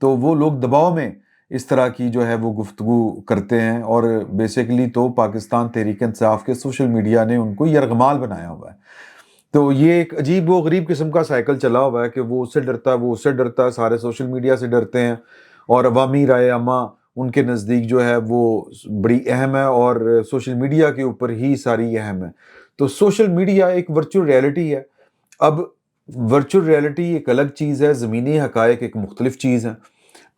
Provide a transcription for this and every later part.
تو وہ لوگ دباؤ میں اس طرح کی جو ہے وہ گفتگو کرتے ہیں، اور بیسیکلی تو پاکستان تحریک انصاف کے سوشل میڈیا نے ان کو یرغمال بنایا ہوا ہے۔ تو یہ ایک عجیب و غریب قسم کا سائیکل چلا ہوا ہے کہ وہ اس سے ڈرتا ہے، وہ اس سے ڈرتا ہے، سارے سوشل میڈیا سے ڈرتے ہیں، اور عوامی رائے عامہ ان کے نزدیک جو ہے وہ بڑی اہم ہے، اور سوشل میڈیا کے اوپر ہی ساری اہم ہے۔ تو سوشل میڈیا ایک ورچوئل ریئلٹی ہے۔ اب ورچوئل ریئلٹی ایک الگ چیز ہے، زمینی حقائق ایک مختلف چیز ہے۔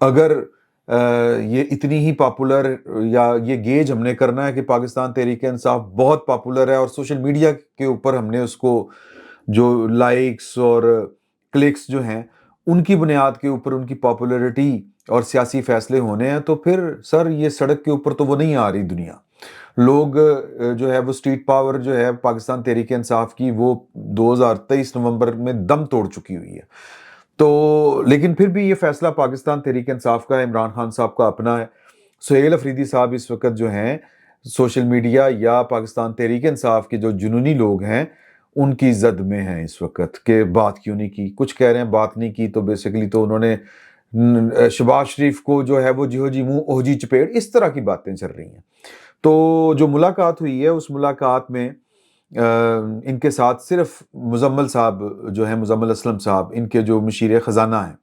اگر یہ اتنی ہی پاپولر، یا یہ گیج ہم نے کرنا ہے کہ پاکستان تحریک انصاف بہت پاپولر ہے، اور سوشل میڈیا کے اوپر ہم نے اس کو جو لائکس اور کلکس جو ہیں ان کی بنیاد کے اوپر ان کی پاپولیرٹی اور سیاسی فیصلے ہونے ہیں، تو پھر سر یہ سڑک کے اوپر تو وہ نہیں آ رہی دنیا۔ لوگ جو ہے وہ اسٹریٹ پاور جو ہے پاکستان تحریک انصاف کی، وہ 2023 نومبر میں دم توڑ چکی ہوئی ہے۔ تو لیکن پھر بھی یہ فیصلہ پاکستان تحریک انصاف کا ہے، عمران خان صاحب کا اپنا ہے۔ سہیل افریدی صاحب اس وقت جو ہیں سوشل میڈیا یا پاکستان تحریک انصاف کے جو جنونی لوگ ہیں ان کی زد میں ہیں اس وقت کہ بات کیوں نہیں کی۔ کچھ کہہ رہے ہیں بات نہیں کی، تو بیسیکلی تو انہوں نے شہباز شریف کو جو ہے وہ جیو جی منہ اوجی چپیڑ، اس طرح کی باتیں چل رہی ہیں۔ تو جو ملاقات ہوئی ہے اس ملاقات میں ان کے ساتھ صرف مزمل صاحب جو ہیں، مزمل اسلم صاحب، ان کے جو مشیر خزانہ ہیں،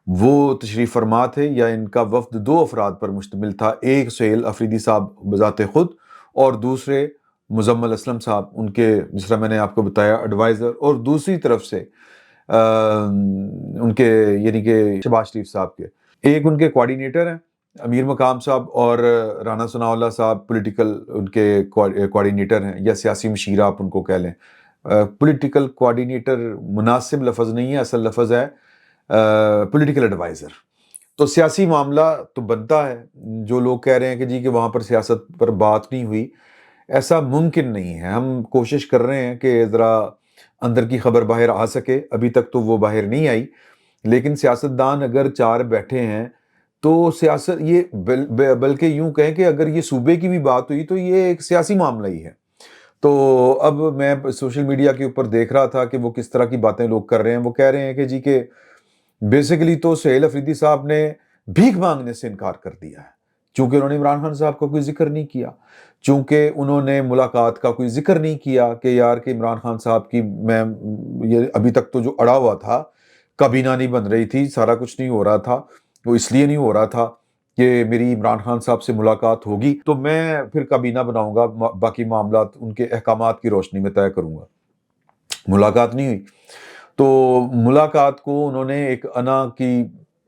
وہ تشریف فرما تھے، یا ان کا وفد 2 افراد پر مشتمل تھا، ایک سہیل افریدی صاحب بذات خود، اور دوسرے مزمل اسلم صاحب، ان کے جس طرح میں نے آپ کو بتایا ایڈوائزر، اور دوسری طرف سے ان کے یعنی کہ شہباز شریف صاحب کے ایک ان کے کوارڈینیٹر ہیں امیر مقام صاحب، اور رانا ثناء اللہ صاحب پولیٹیکل ان کے کوارڈینیٹر ہیں، یا سیاسی مشیر آپ ان کو کہہ لیں۔ پولیٹیکل کوارڈینیٹر مناسب لفظ نہیں ہے، اصل لفظ ہے پولیٹیکل ایڈوائزر۔ تو سیاسی معاملہ تو بنتا ہے، جو لوگ کہہ رہے ہیں کہ جی کہ وہاں پر سیاست پر بات نہیں ہوئی، ایسا ممکن نہیں ہے۔ ہم کوشش کر رہے ہیں کہ ذرا اندر کی خبر باہر آ سکے، ابھی تک تو وہ باہر نہیں آئی، لیکن سیاستدان اگر 4 بیٹھے ہیں تو سیاست یہ بلکہ یوں کہیں کہ اگر یہ صوبے کی بھی بات ہوئی تو یہ ایک سیاسی معاملہ ہی ہے۔ تو اب میں سوشل میڈیا کے اوپر دیکھ رہا تھا کہ وہ کس طرح کی باتیں لوگ کر رہے ہیں۔ وہ کہہ رہے ہیں کہ جی کہ بیسیکلی تو سہیل افریدی صاحب نے بھیک مانگنے سے انکار کر دیا ہے، چونکہ انہوں نے عمران خان صاحب کا کوئی ذکر نہیں کیا، چونکہ انہوں نے ملاقات کا کوئی ذکر نہیں کیا کہ یار کہ عمران خان صاحب کی میں یہ ابھی تک تو جو اڑا ہوا تھا، کابینہ نہیں بن رہی تھی، سارا کچھ نہیں ہو رہا تھا، وہ اس لیے نہیں ہو رہا تھا کہ میری عمران خان صاحب سے ملاقات ہوگی تو میں پھر کابینہ بناؤں گا، باقی معاملات ان کے احکامات کی روشنی میں طے کروں گا۔ ملاقات نہیں ہوئی، تو ملاقات کو انہوں نے ایک انا کی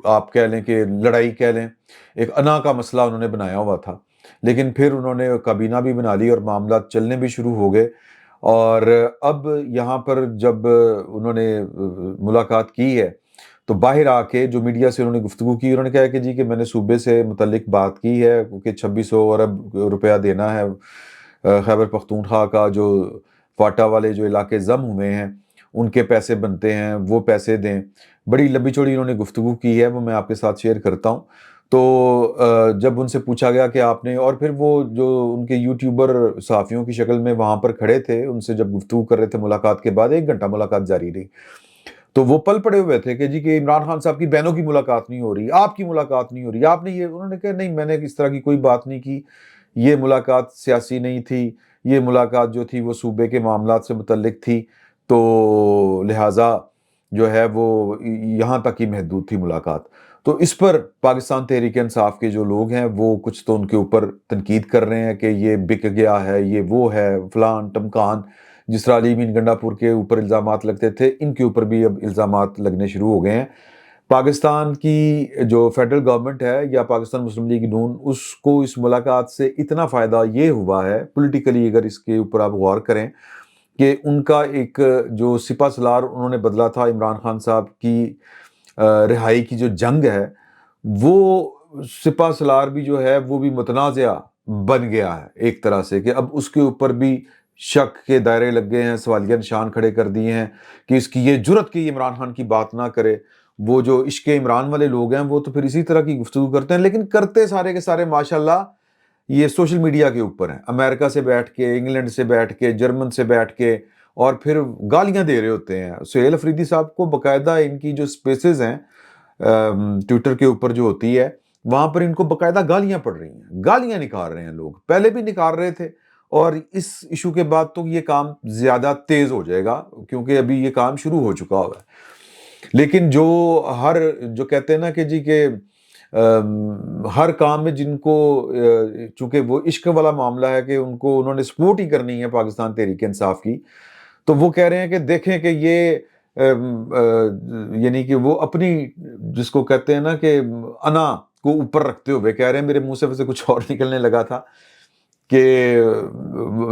آپ کہہ لیں کہ لڑائی کہہ لیں، ایک انا کا مسئلہ انہوں نے بنایا ہوا تھا، لیکن پھر انہوں نے کابینہ بھی بنا لی اور معاملات چلنے بھی شروع ہو گئے۔ اور اب یہاں پر جب انہوں نے ملاقات کی ہے تو باہر آ کے جو میڈیا سے انہوں نے گفتگو کی، انہوں نے کہا کہ جی کہ میں نے صوبے سے متعلق بات کی ہے کہ 2600 ارب روپیہ دینا ہے خیبر پختونخوا کا، جو فاٹا والے جو علاقے ضم ہوئے ہیں ان کے پیسے بنتے ہیں، وہ پیسے دیں۔ بڑی لمبی چوڑی انہوں نے گفتگو کی ہے، وہ میں آپ کے ساتھ شیئر کرتا ہوں۔ تو جب ان سے پوچھا گیا کہ آپ نے، اور پھر وہ جو ان کے یوٹیوبر صحافیوں کی شکل میں وہاں پر کھڑے تھے، ان سے جب گفتگو کر رہے تھے ملاقات کے بعد، 1 گھنٹہ ملاقات جاری رہی، تو وہ پل پڑے ہوئے تھے کہ جی کہ عمران خان صاحب کی بہنوں کی ملاقات نہیں ہو رہی، آپ کی ملاقات نہیں ہو رہی، آپ نے یہ، انہوں نے کہا نہیں میں نے اس طرح کی کوئی بات نہیں کی، یہ ملاقات سیاسی نہیں تھی، یہ ملاقات جو تھی وہ صوبے کے معاملات سے متعلق تھی، تو لہٰذا جو ہے وہ یہاں تک ہی محدود تھی ملاقات۔ تو اس پر پاکستان تحریک انصاف کے جو لوگ ہیں وہ کچھ تو ان کے اوپر تنقید کر رہے ہیں کہ یہ بک گیا ہے، یہ وہ ہے، فلان ٹمکان، جس طرح علی امین گنڈا پور کے اوپر الزامات لگتے تھے، ان کے اوپر بھی اب الزامات لگنے شروع ہو گئے ہیں۔ پاکستان کی جو فیڈرل گورنمنٹ ہے یا پاکستان مسلم لیگ نون، اس کو اس ملاقات سے اتنا فائدہ یہ ہوا ہے پولیٹیکلی، اگر اس کے اوپر آپ غور کریں، کہ ان کا ایک جو سپہ سالار انہوں نے بدلا تھا عمران خان صاحب کی رہائی کی جو جنگ ہے، وہ سپہ سالار بھی جو ہے وہ بھی متنازع بن گیا ہے ایک طرح سے، کہ اب اس کے اوپر بھی شک کے دائرے لگ گئے ہیں، سوالیہ نشان کھڑے کر دیے ہیں کہ اس کی یہ جرت کہ یہ عمران خان کی بات نہ کرے۔ وہ جو عشق عمران والے لوگ ہیں وہ تو پھر اسی طرح کی گفتگو کرتے ہیں، لیکن کرتے سارے کے سارے ماشاءاللہ یہ سوشل میڈیا کے اوپر ہیں، امریکہ سے بیٹھ کے، انگلینڈ سے بیٹھ کے، جرمن سے بیٹھ کے، اور پھر گالیاں دے رہے ہوتے ہیں۔ سہیل افریدی صاحب کو باقاعدہ ان کی جو سپیسز ہیں ٹویٹر کے اوپر جو ہوتی ہے وہاں پر ان کو باقاعدہ گالیاں پڑ رہی ہیں، گالیاں نکال رہے ہیں لوگ، پہلے بھی نکال رہے تھے اور اس ایشو کے بعد تو یہ کام زیادہ تیز ہو جائے گا کیونکہ ابھی یہ کام شروع ہو چکا ہوا ہے۔ لیکن جو کہتے ہیں نا کہ جی کہ ہر کام میں جن کو چونکہ وہ عشق والا معاملہ ہے کہ انہوں نے سپورٹ ہی کرنی ہے پاکستان تحریک انصاف کی، تو وہ کہہ رہے ہیں کہ دیکھیں کہ یہ یعنی کہ وہ اپنی جس کو کہتے ہیں نا کہ انا کو اوپر رکھتے ہوئے کہہ رہے ہیں، میرے منہ سے ویسے کچھ اور نکلنے لگا تھا کہ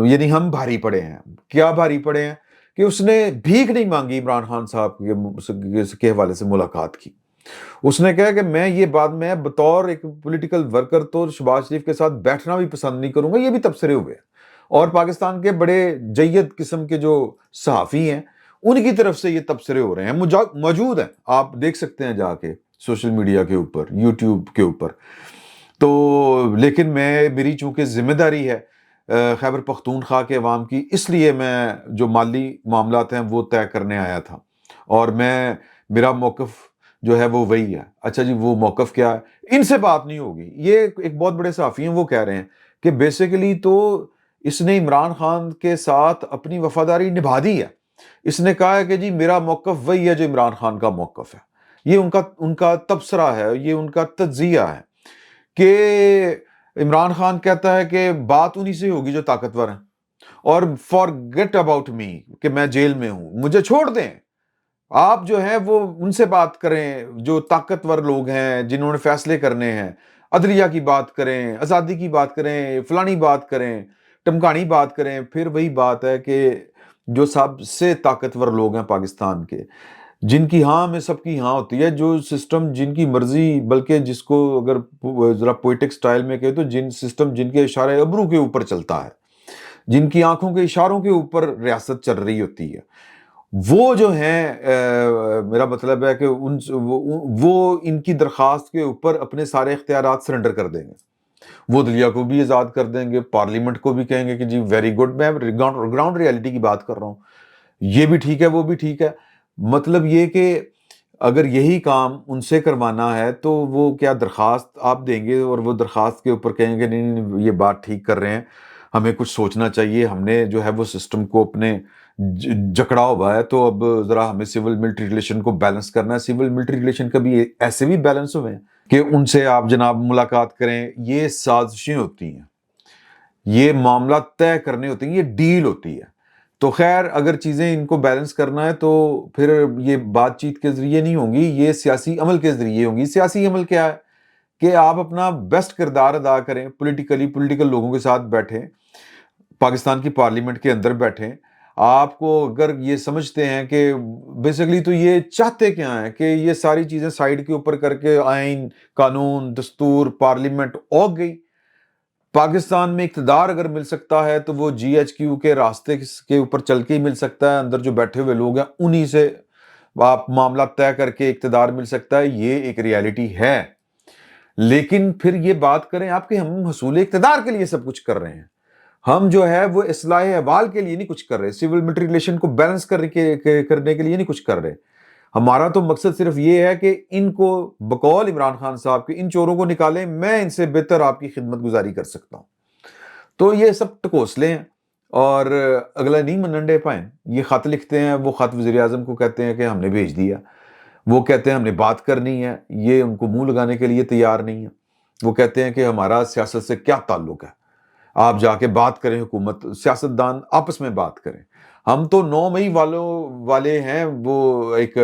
یعنی ہم بھاری پڑے ہیں۔ کیا بھاری پڑے ہیں؟ کہ اس نے بھیک نہیں مانگی عمران خان صاحب کے حوالے سے ملاقات کی۔ اس نے کہا کہ میں یہ بات میں بطور ایک پولیٹیکل ورکر تو شہباز شریف کے ساتھ بیٹھنا بھی پسند نہیں کروں گا، یہ بھی تبصرے ہوئے اور پاکستان کے بڑے جید قسم کے جو صحافی ہیں ان کی طرف سے یہ تبصرے ہو رہے ہیں، موجود ہیں، آپ دیکھ سکتے ہیں جا کے سوشل میڈیا کے اوپر، یوٹیوب کے اوپر۔ تو لیکن میری چونکہ ذمہ داری ہے خیبر پختونخوا کے عوام کی، اس لیے میں جو مالی معاملات ہیں وہ طے کرنے آیا تھا اور میرا موقف جو ہے وہ وہی ہے۔ اچھا جی، وہ موقف کیا ہے؟ ان سے بات نہیں ہوگی۔ یہ ایک بہت بڑے صحافی ہیں، وہ کہہ رہے ہیں کہ بیسیکلی تو اس نے عمران خان کے ساتھ اپنی وفاداری نبھا دی ہے۔ اس نے کہا ہے کہ جی میرا موقف وہی ہے جو عمران خان کا موقف ہے، یہ ان کا تبصرہ ہے، یہ ان کا تجزیہ ہے کہ عمران خان کہتا ہے کہ بات انہی سے ہوگی جو طاقتور ہیں اور forget about me کہ میں جیل میں ہوں، مجھے چھوڑ دیں، آپ جو ہیں وہ ان سے بات کریں جو طاقتور لوگ ہیں جنہوں نے فیصلے کرنے ہیں، عدلیہ کی بات کریں، آزادی کی بات کریں، فلانی بات کریں، ٹمکانی بات کریں۔ پھر وہی بات ہے کہ جو سب سے طاقتور لوگ ہیں پاکستان کے، جن کی ہاں میں سب کی ہاں ہوتی ہے، جو سسٹم جن کی مرضی، بلکہ جس کو اگر ذرا پوئٹک سٹائل میں کہے تو جن کے اشارے ابرو کے اوپر چلتا ہے، جن کی آنکھوں کے اشاروں کے اوپر ریاست چل رہی ہوتی ہے، وہ جو ہیں میرا مطلب ہے کہ وہ ان کی درخواست کے اوپر اپنے سارے اختیارات سرنڈر کر دیں گے۔ وہ عدلیہ کو بھی آزاد کر دیں گے، پارلیمنٹ کو بھی کہیں گے کہ جی ویری گڈ، میں گراؤنڈ ریالٹی کی بات کر رہا ہوں، یہ بھی ٹھیک ہے وہ بھی ٹھیک ہے۔ مطلب یہ کہ اگر یہی کام ان سے کروانا ہے تو وہ کیا درخواست آپ دیں گے اور وہ درخواست کے اوپر کہیں گے نہیں یہ بات ٹھیک کر رہے ہیں، ہمیں کچھ سوچنا چاہیے، ہم نے جو ہے وہ سسٹم کو اپنے جکڑا ہوا ہے، تو اب ذرا ہمیں سول ملٹری ریلیشن کو بیلنس کرنا ہے۔ سول ملٹری ریلیشن کبھی ایسے بھی بیلنس ہوئے ہیں کہ ان سے آپ جناب ملاقات کریں، یہ سازشیں ہوتی ہیں، یہ معاملات طے کرنے ہوتے ہیں، یہ ڈیل ہوتی ہے۔ تو خیر اگر چیزیں ان کو بیلنس کرنا ہے تو پھر یہ بات چیت کے ذریعے نہیں ہوں گی، یہ سیاسی عمل کے ذریعے ہوں گی۔ سیاسی عمل کیا ہے کہ آپ اپنا بیسٹ کردار ادا کریں، پولیٹیکل لوگوں کے ساتھ بیٹھیں، پاکستان کی پارلیمنٹ کے اندر بیٹھیں۔ آپ کو اگر یہ سمجھتے ہیں کہ بیسیکلی تو یہ چاہتے کیا ہیں کہ یہ ساری چیزیں سائیڈ کے اوپر کر کے آئین، قانون، دستور، پارلیمنٹ اوگ گئی، پاکستان میں اقتدار اگر مل سکتا ہے تو وہ جی ایچ کیو کے راستے کے اوپر چل کے ہی مل سکتا ہے، اندر جو بیٹھے ہوئے لوگ ہیں انہی سے آپ معاملہ طے کر کے اقتدار مل سکتا ہے، یہ ایک ریالٹی ہے۔ لیکن پھر یہ بات کریں آپ کہ ہم حصول اقتدار کے لیے سب کچھ کر رہے ہیں، ہم جو ہے وہ اصلاح احوال کے لیے نہیں کچھ کر رہے، سول ملٹری ریلیشن کو بیلنس کرنے کے لیے نہیں کچھ کر رہے۔ ہمارا تو مقصد صرف یہ ہے کہ ان کو بقول عمران خان صاحب کے ان چوروں کو نکالیں، میں ان سے بہتر آپ کی خدمت گزاری کر سکتا ہوں۔ تو یہ سب ٹکوسلے ہیں اور اگلا نہیں مننڈے پائیں۔ یہ خط لکھتے ہیں، وہ خط وزیر اعظم کو کہتے ہیں کہ ہم نے بھیج دیا، وہ کہتے ہیں ہم نے بات کرنی ہے، یہ ان کو منہ لگانے کے لیے تیار نہیں ہے۔ وہ کہتے ہیں کہ ہمارا سیاست سے کیا تعلق ہے، آپ جا کے بات کریں، حکومت سیاستدان آپس میں بات کریں۔ ہم تو 9 مئی والے ہیں، وہ ایک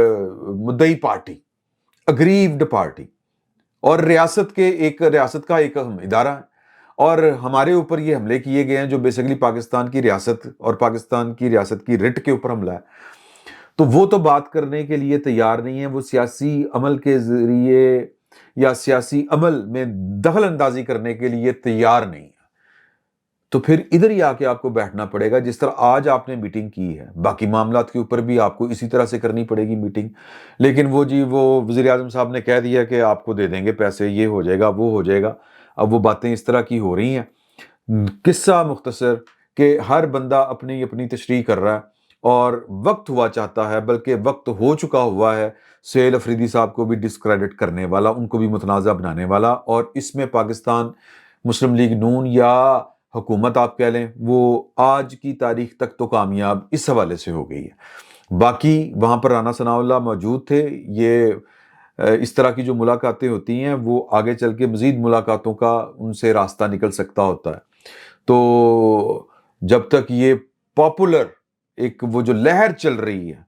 مدعی پارٹی، اگریوڈ پارٹی، اور ریاست کا ایک اہم ادارہ ہے، اور ہمارے اوپر یہ حملے کیے گئے ہیں جو بیسیکلی پاکستان کی ریاست اور پاکستان کی ریاست کی رٹ کے اوپر حملہ ہے۔ تو وہ تو بات کرنے کے لیے تیار نہیں ہے، وہ سیاسی عمل کے ذریعے یا سیاسی عمل میں دخل اندازی کرنے کے لیے تیار نہیں ہے۔ تو پھر ادھر ہی آ کے آپ کو بیٹھنا پڑے گا، جس طرح آج آپ نے میٹنگ کی ہے، باقی معاملات کے اوپر بھی آپ کو اسی طرح سے کرنی پڑے گی میٹنگ۔ لیکن وہ وزیر اعظم صاحب نے کہہ دیا کہ آپ کو دے دیں گے پیسے، یہ ہو جائے گا وہ ہو جائے گا۔ اب وہ باتیں اس طرح کی ہو رہی ہیں۔ قصہ مختصر کہ ہر بندہ اپنی تشریح کر رہا ہے اور وقت ہوا چاہتا ہے، بلکہ وقت ہو چکا ہوا ہے سہیل افریدی صاحب کو بھی ڈسکریڈٹ کرنے والا، ان کو بھی متنازع بنانے والا، اور اس میں پاکستان مسلم لیگ نون یا حکومت آپ کہہ لیں، وہ آج کی تاریخ تک تو کامیاب اس حوالے سے ہو گئی ہے۔ باقی وہاں پر رانا ثناء اللہ موجود تھے۔ یہ اس طرح کی جو ملاقاتیں ہوتی ہیں وہ آگے چل کے مزید ملاقاتوں کا ان سے راستہ نکل سکتا ہوتا ہے۔ تو جب تک یہ پاپولر ایک وہ جو لہر چل رہی ہے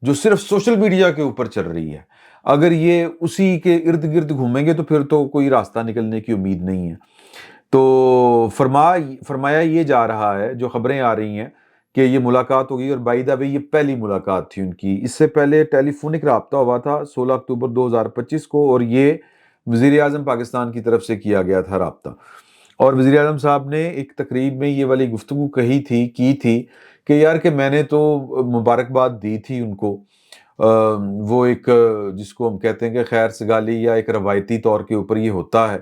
جو صرف سوشل میڈیا کے اوپر چل رہی ہے، اگر یہ اسی کے ارد گرد گھومیں گے تو پھر تو کوئی راستہ نکلنے کی امید نہیں ہے۔ تو فرمایا یہ جا رہا ہے، جو خبریں آ رہی ہیں کہ یہ ملاقات ہوگی، اور بائی دا وے یہ پہلی ملاقات تھی ان کی۔ اس سے پہلے ٹیلی فونک رابطہ ہوا تھا 16 اکتوبر 2025 کو، اور یہ وزیر اعظم پاکستان کی طرف سے کیا گیا تھا رابطہ۔ اور وزیر اعظم صاحب نے ایک تقریب میں یہ والی گفتگو کی تھی کہ یار کہ میں نے تو مبارکباد دی تھی ان کو، وہ ایک جس کو ہم کہتے ہیں کہ خیر سگالی یا ایک روایتی طور کے اوپر یہ ہوتا ہے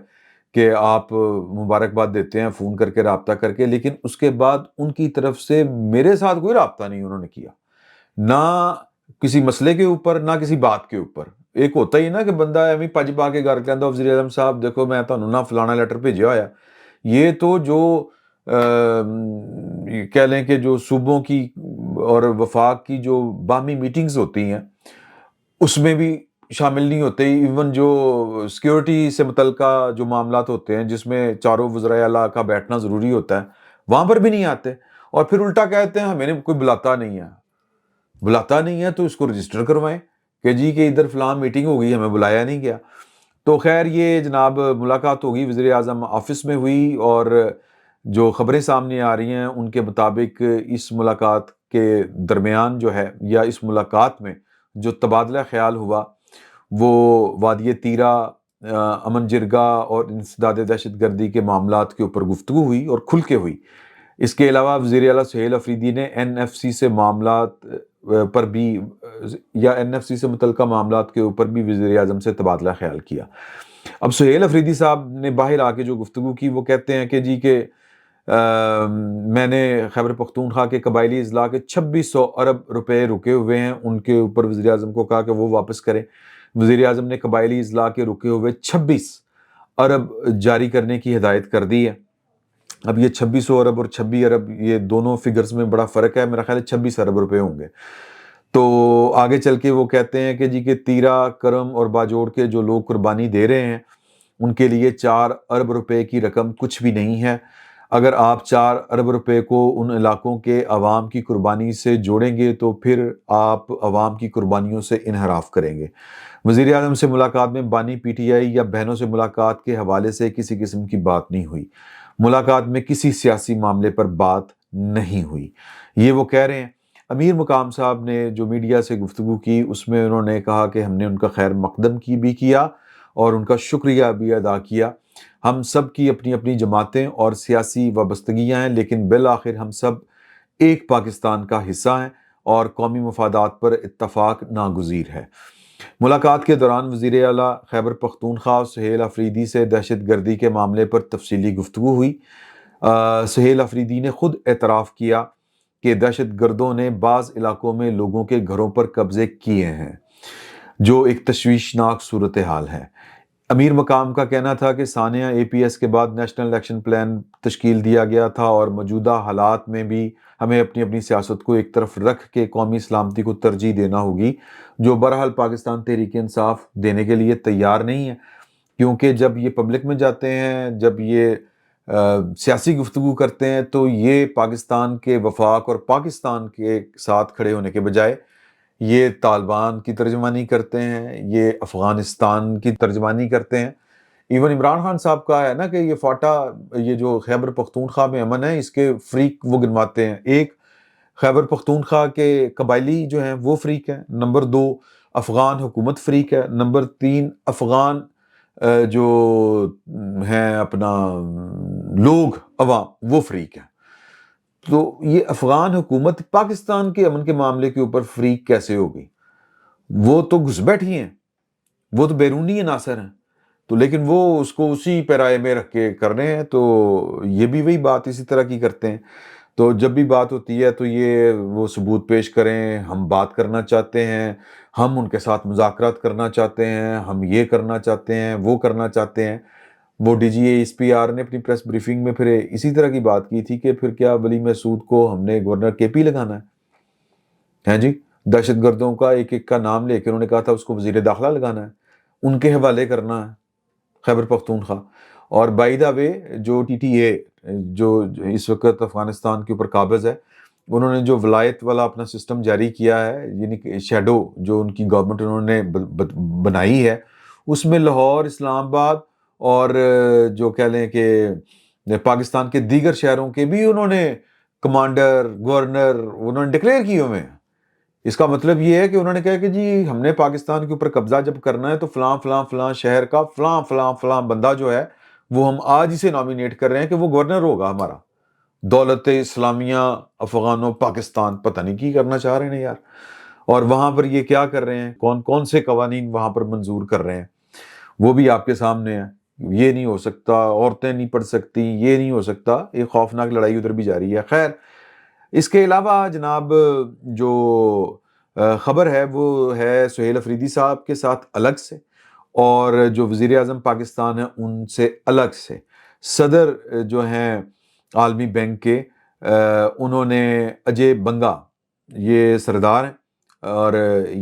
کہ آپ مبارکباد دیتے ہیں فون کر کے، رابطہ کر کے، لیکن اس کے بعد ان کی طرف سے میرے ساتھ کوئی رابطہ نہیں انہوں نے کیا، نہ کسی مسئلے کے اوپر نہ کسی بات کے اوپر۔ ایک ہوتا ہی نا کہ بندہ ایویں پج پا کے گھر کہندا وزیر اعظم صاحب دیکھو میں تانوں نہ فلانا لیٹر بھیجیا ہویا۔ یہ تو جو کہہ لیں کہ جو صوبوں کی اور وفاق کی جو باہمی میٹنگز ہوتی ہیں اس میں بھی شامل نہیں ہوتے، ایون جو سیکیورٹی سے متعلقہ جو معاملات ہوتے ہیں جس میں چاروں وزرائے اعلیٰ کا بیٹھنا ضروری ہوتا ہے وہاں پر بھی نہیں آتے، اور پھر الٹا کہتے ہیں ہمیں کوئی بلاتا نہیں ہے تو اس کو رجسٹر کروائیں کہ جی کہ ادھر فلاں میٹنگ ہوگی ہمیں بلایا نہیں گیا۔ تو خیر یہ جناب ملاقات ہوگی وزیر اعظم آفس میں ہوئی، اور جو خبریں سامنے آ رہی ہیں ان کے مطابق اس ملاقات کے درمیان جو ہے یا اس ملاقات میں جو تبادلہ خیال ہوا وہ وادی تیرا، امن جرگہ اور انسداد دہشت گردی کے معاملات کے اوپر گفتگو ہوئی اور کھل کے ہوئی۔ اس کے علاوہ وزیر اعلیٰ سہیل افریدی نے این ایف سی سے معاملات پر بھی یا این ایف سی سے متعلقہ معاملات کے اوپر بھی وزیر اعظم سے تبادلہ خیال کیا۔ اب سہیل افریدی صاحب نے باہر آ کے جو گفتگو کی وہ کہتے ہیں کہ جی کہ میں نے خیبر پختونخوا کے قبائلی اضلاع کے 2600 ارب روپے رکے ہوئے ہیں، ان کے اوپر وزیر اعظم کو کہا کہ وہ واپس کریں۔ وزیر اعظم نے قبائلی اضلاع کے رکے ہوئے 26 ارب جاری کرنے کی ہدایت کر دی ہے۔ اب یہ 2600 ارب اور 26 ارب یہ دونوں فگرز میں بڑا فرق ہے، میرا خیال ہے 26 ارب روپے ہوں گے۔ تو آگے چل کے وہ کہتے ہیں کہ جی کہ تیرا، کرم اور باجوڑ کے جو لوگ قربانی دے رہے ہیں ان کے لیے 4 ارب روپے کی رقم کچھ بھی نہیں ہے۔ اگر آپ 4 ارب روپے کو ان علاقوں کے عوام کی قربانی سے جوڑیں گے تو پھر آپ عوام کی قربانیوں سے انحراف کریں گے۔ وزیر اعظم سے ملاقات میں بانی پی ٹی آئی یا بہنوں سے ملاقات کے حوالے سے کسی قسم کی بات نہیں ہوئی، ملاقات میں کسی سیاسی معاملے پر بات نہیں ہوئی، یہ وہ کہہ رہے ہیں۔ امیر مقام صاحب نے جو میڈیا سے گفتگو کی اس میں انہوں نے کہا کہ ہم نے ان کا خیر مقدم بھی کیا اور ان کا شکریہ بھی ادا کیا۔ ہم سب کی اپنی اپنی جماعتیں اور سیاسی وابستگیاں ہیں، لیکن بالآخر ہم سب ایک پاکستان کا حصہ ہیں اور قومی مفادات پر اتفاق ناگزیر ہے۔ ملاقات کے دوران وزیر اعلیٰ خیبر پختونخوا سہیل افریدی سے دہشت گردی کے معاملے پر تفصیلی گفتگو ہوئی۔ سہیل افریدی نے خود اعتراف کیا کہ دہشت گردوں نے بعض علاقوں میں لوگوں کے گھروں پر قبضے کیے ہیں، جو ایک تشویشناک صورتحال ہے۔ امیر مقام کا کہنا تھا کہ سانحہ اے پی ایس کے بعد نیشنل ایکشن پلان تشکیل دیا گیا تھا اور موجودہ حالات میں بھی ہمیں اپنی اپنی سیاست کو ایک طرف رکھ کے قومی سلامتی کو ترجیح دینا ہوگی، جو بہرحال پاکستان تحریک انصاف دینے کے لیے تیار نہیں ہے، کیونکہ جب یہ پبلک میں جاتے ہیں، جب یہ سیاسی گفتگو کرتے ہیں تو یہ پاکستان کے وفاق اور پاکستان کے ساتھ کھڑے ہونے کے بجائے یہ طالبان کی ترجمانی کرتے ہیں، یہ افغانستان کی ترجمانی کرتے ہیں۔ ایون عمران خان صاحب کا ہے نا کہ یہ فاٹا، یہ جو خیبر پختونخوا میں امن ہے اس کے فریق وہ گنواتے ہیں۔ ایک خیبر پختونخوا کے قبائلی جو ہیں وہ فریق ہیں، نمبر 2 افغان حکومت فریق ہے، نمبر 3 افغان جو ہیں اپنا لوگ عوام وہ فریق ہیں۔ تو یہ افغان حکومت پاکستان کے امن کے معاملے کے اوپر فریق کیسے ہوگی؟ وہ تو گھس بیٹھی ہیں، وہ تو بیرونی عناصر ہیں، تو لیکن وہ اس کو اسی پیرائے میں رکھ کے کر رہے ہیں، تو یہ بھی وہی بات اسی طرح کی کرتے ہیں۔ تو جب بھی بات ہوتی ہے تو یہ وہ ثبوت پیش کریں، ہم بات کرنا چاہتے ہیں، ہم ان کے ساتھ مذاکرات کرنا چاہتے ہیں، ہم یہ کرنا چاہتے ہیں، وہ کرنا چاہتے ہیں۔ وہ D G I S P R نے اپنی پریس بریفنگ میں پھر اسی طرح کی بات کی تھی کہ پھر کیا ولی مسعود کو ہم نے گورنر کے پی لگانا ہے جی؟ دہشت گردوں کا ایک ایک کا نام لے کے انہوں نے کہا تھا اس کو وزیر داخلہ لگانا ہے، ان کے حوالے کرنا ہے خیبر پختونخوا۔ اور بائی دا وے جو ٹی ٹی اے جو اس وقت افغانستان کے اوپر قابض ہے، انہوں نے جو ولایت والا اپنا سسٹم جاری کیا ہے، یعنی کہ شیڈو جو ان کی گورنمنٹ انہوں نے بنائی ہے، اس میں لاہور، اسلام آباد اور جو کہہ لیں کہ پاکستان کے دیگر شہروں کے بھی انہوں نے کمانڈر، گورنر انہوں نے ڈکلیئر کیے ہوئے ہیں۔ اس کا مطلب یہ ہے کہ انہوں نے کہا کہ جی ہم نے پاکستان کے اوپر قبضہ جب کرنا ہے تو فلاں فلاں فلاں شہر کا فلاں فلاں فلاں بندہ جو ہے وہ ہم آج ہی سے نامینیٹ کر رہے ہیں کہ وہ گورنر ہوگا ہمارا۔ دولت اسلامیہ افغانو پاکستان، پتہ نہیں کی کرنا چاہ رہے ہیں یار، اور وہاں پر یہ کیا کر رہے ہیں، کون کون سے قوانین وہاں پر منظور کر رہے ہیں، وہ بھی آپ کے سامنے ہے۔ یہ نہیں ہو سکتا، عورتیں نہیں پڑھ سکتی، یہ نہیں ہو سکتا، ایک خوفناک لڑائی ادھر بھی جاری ہے۔ خیر، اس کے علاوہ جناب جو خبر ہے وہ ہے سہیل افریدی صاحب کے ساتھ الگ سے، اور جو وزیر اعظم پاکستان ہیں ان سے الگ سے۔ صدر جو ہیں عالمی بینک کے، انہوں نے اجے بنگا، یہ سردار ہیں اور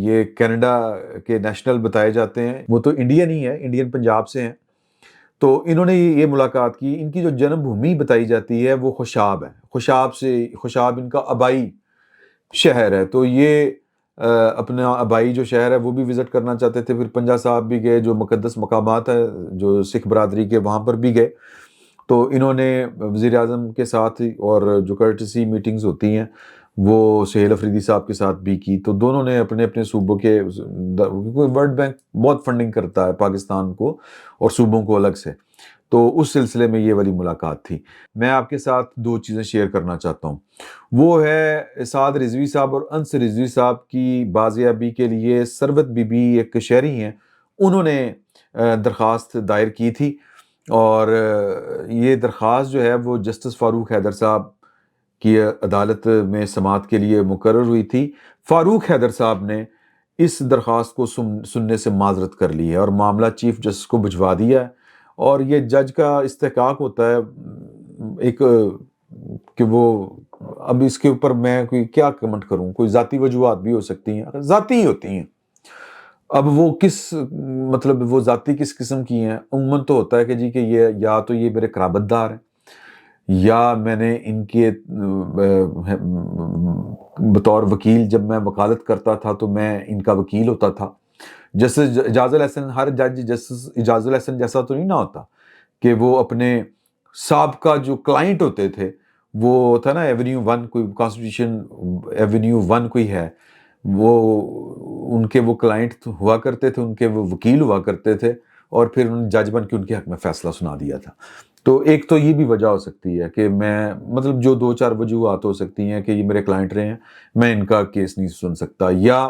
یہ کینیڈا کے نیشنل بتائے جاتے ہیں، وہ تو انڈین ہی ہے، انڈین پنجاب سے ہیں۔ تو انہوں نے یہ ملاقات کی۔ ان کی جو جنم بھومی بتائی جاتی ہے وہ خوشاب ہے، خوشاب ان کا آبائی شہر ہے۔ تو یہ اپنا آبائی جو شہر ہے وہ بھی وزٹ کرنا چاہتے تھے۔ پھر پنجا صاحب بھی گئے، جو مقدس مقامات ہے جو سکھ برادری کے، وہاں پر بھی گئے۔ تو انہوں نے وزیر اعظم کے ساتھ اور جو کرٹسی میٹنگز ہوتی ہیں وہ سہیل افریدی صاحب کے ساتھ بھی کی۔ تو دونوں نے اپنے اپنے صوبوں کے، ورلڈ بینک بہت فنڈنگ کرتا ہے پاکستان کو اور صوبوں کو الگ سے، تو اس سلسلے میں یہ والی ملاقات تھی۔ میں آپ کے ساتھ دو چیزیں شیئر کرنا چاہتا ہوں، وہ ہے اسعد رضوی صاحب اور انس رضوی صاحب کی بازیابی کے لیے سربت بی بی ایک شہری ہیں، انہوں نے درخواست دائر کی تھی، اور یہ درخواست جو ہے وہ جسٹس فاروق حیدر صاحب کی عدالت میں سماعت کے لیے مقرر ہوئی تھی۔ فاروق حیدر صاحب نے اس درخواست کو سننے سے معذرت کر لی ہے اور معاملہ چیف جسٹس کو بھجوا دیا ہے، اور یہ جج کا استحقاق ہوتا ہے ایک کہ وہ، اب اس کے اوپر میں کوئی کیا کمنٹ کروں، کوئی ذاتی وجوہات بھی ہو سکتی ہیں، ذاتی ہی ہوتی ہیں۔ اب وہ مطلب وہ ذاتی کس قسم کی ہیں، عموماً تو ہوتا ہے کہ جی کہ یہ یا تو یہ میرے قرابت دار ہیں، یا میں نے ان کے بطور وکیل جب میں وکالت کرتا تھا تو میں ان کا وکیل ہوتا تھا۔ جسٹس اعجاز الاحسن، ہر جج جسٹس اعجاز الاحسن جیسا تو نہیں نہ ہوتا کہ وہ اپنے سابقہ جو کلائنٹ ہوتے تھے، وہ تھا نا ایونیو 1، کوئی کانسٹیٹیوشن ایونیو 1 کوئی ہے، وہ ان کے وہ کلائنٹ ہوا کرتے تھے، ان کے وہ وکیل ہوا کرتے تھے، اور پھر انہوں نے جج بن کے ان کے حق میں فیصلہ سنا دیا تھا۔ تو ایک تو یہ بھی وجہ ہو سکتی ہے کہ میں مطلب جو دو چار وجوہات ہو سکتی ہیں کہ یہ میرے کلائنٹ رہے ہیں، میں ان کا کیس نہیں سن سکتا، یا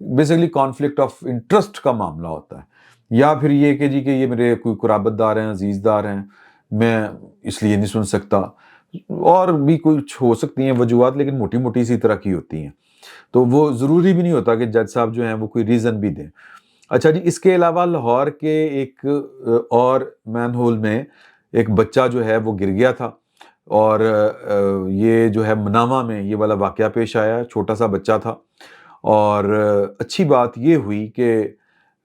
بیسیکلی کانفلکٹ آف انٹرسٹ کا معاملہ ہوتا ہے، یا پھر یہ کہ جی کہ یہ میرے کوئی قرابت دار ہیں، عزیز دار ہیں، میں اس لیے نہیں سن سکتا، اور بھی کچھ ہو سکتی ہیں وجوہات، لیکن موٹی موٹی اسی طرح کی ہوتی ہیں۔ تو وہ ضروری بھی نہیں ہوتا کہ جج صاحب جو ہیں وہ کوئی ریزن بھی دیں۔ اچھا جی، اس کے علاوہ لاہور کے ایک اور مین ہول میں ایک بچہ جو ہے وہ گر گیا تھا، اور یہ جو ہے منامہ میں یہ والا واقعہ پیش آیا، چھوٹا سا بچہ تھا، اور اچھی بات یہ ہوئی کہ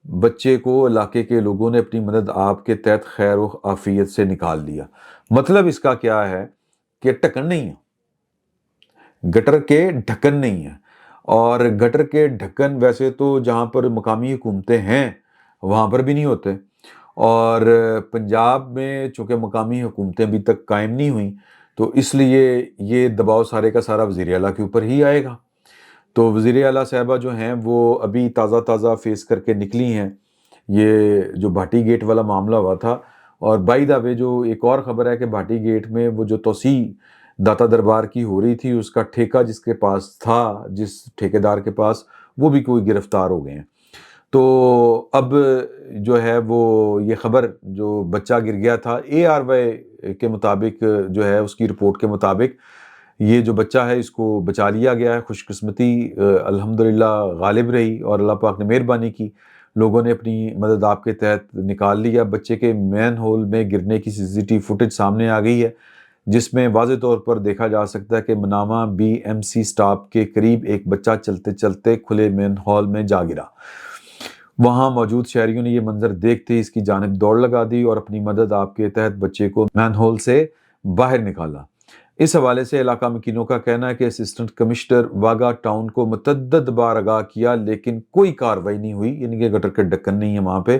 بچے کو علاقے کے لوگوں نے اپنی مدد آپ کے تحت خیر و عافیت سے نکال دیا۔ مطلب اس کا کیا ہے کہ ڈھکن نہیں ہے، گٹر کے ڈھکن نہیں ہے، اور گٹر کے ڈھکن ویسے تو جہاں پر مقامی حکومتیں ہیں وہاں پر بھی نہیں ہوتے، اور پنجاب میں چونکہ مقامی حکومتیں ابھی تک قائم نہیں ہوئیں، تو اس لیے یہ دباؤ سارے کا سارا وزیر اعلیٰ کے اوپر ہی آئے گا۔ تو وزیر اعلیٰ صاحبہ جو ہیں وہ ابھی تازہ فیس کر کے نکلی ہیں یہ جو بھاٹی گیٹ والا معاملہ ہوا تھا، اور بائی دا وے جو ایک اور خبر ہے کہ بھاٹی گیٹ میں وہ جو توسیع داتا دربار کی ہو رہی تھی، اس کا ٹھیکہ جس کے پاس تھا، جس ٹھیکیدار کے پاس، وہ بھی کوئی گرفتار ہو گئے ہیں۔ تو اب جو ہے وہ یہ خبر جو بچہ گر گیا تھا، ARY کے مطابق جو ہے اس کی رپورٹ کے مطابق یہ جو بچہ ہے اس کو بچا لیا گیا ہے، خوش قسمتی الحمدللہ غالب رہی اور اللہ پاک نے مہربانی کی، لوگوں نے اپنی مدد آپ کے تحت نکال لیا۔ بچے کے مین ہول میں گرنے کی CCTV فوٹیج سامنے آ گئی ہے، جس میں واضح طور پر دیکھا جا سکتا ہے کہ منامہ BMC سٹاپ کے قریب ایک بچہ چلتے چلتے کھلے مین ہال میں جا گرا۔ وہاں موجود شہریوں نے یہ منظر دیکھتے ہی اس کی جانب دوڑ لگا دی اور اپنی مدد آپ کے تحت بچے کو مین ہول سے باہر نکالا۔ اس حوالے سے علاقہ مکینوں کا کہنا ہے کہ اسسٹنٹ کمشنر واگا ٹاؤن کو متعدد بار آگاہ کیا لیکن کوئی کارروائی نہیں ہوئی، یعنی کہ گٹر کے ڈھکن نہیں ہے وہاں پہ۔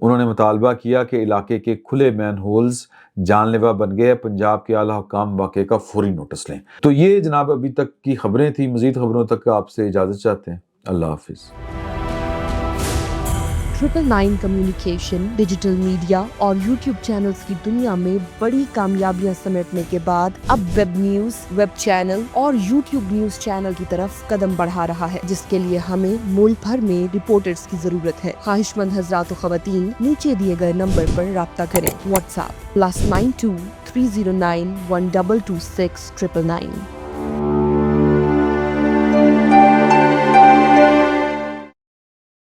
انہوں نے مطالبہ کیا کہ علاقے کے کھلے مین ہولز جان لیوا بن گئے، پنجاب کے اعلیٰ حکام واقعے کا فوری نوٹس لیں۔ تو یہ جناب ابھی تک کی خبریں تھیں، مزید خبروں تک آپ سے اجازت چاہتے ہیں۔ اللہ حافظ۔ 999 کمیونیکیشن، ڈیجیٹل میڈیا اور یوٹیوب چینلز کی دنیا میں بڑی کامیابیاں سمیٹنے کے بعد اب ویب نیوز، ویب چینل اور یوٹیوب نیوز چینل کی طرف قدم بڑھا رہا ہے، جس کے لیے ہمیں ملک بھر میں رپورٹرز کی ضرورت ہے۔ خواہش مند حضرات و خواتین نیچے دیے گئے نمبر پر رابطہ کریں۔ What's app +92 309 1226 999۔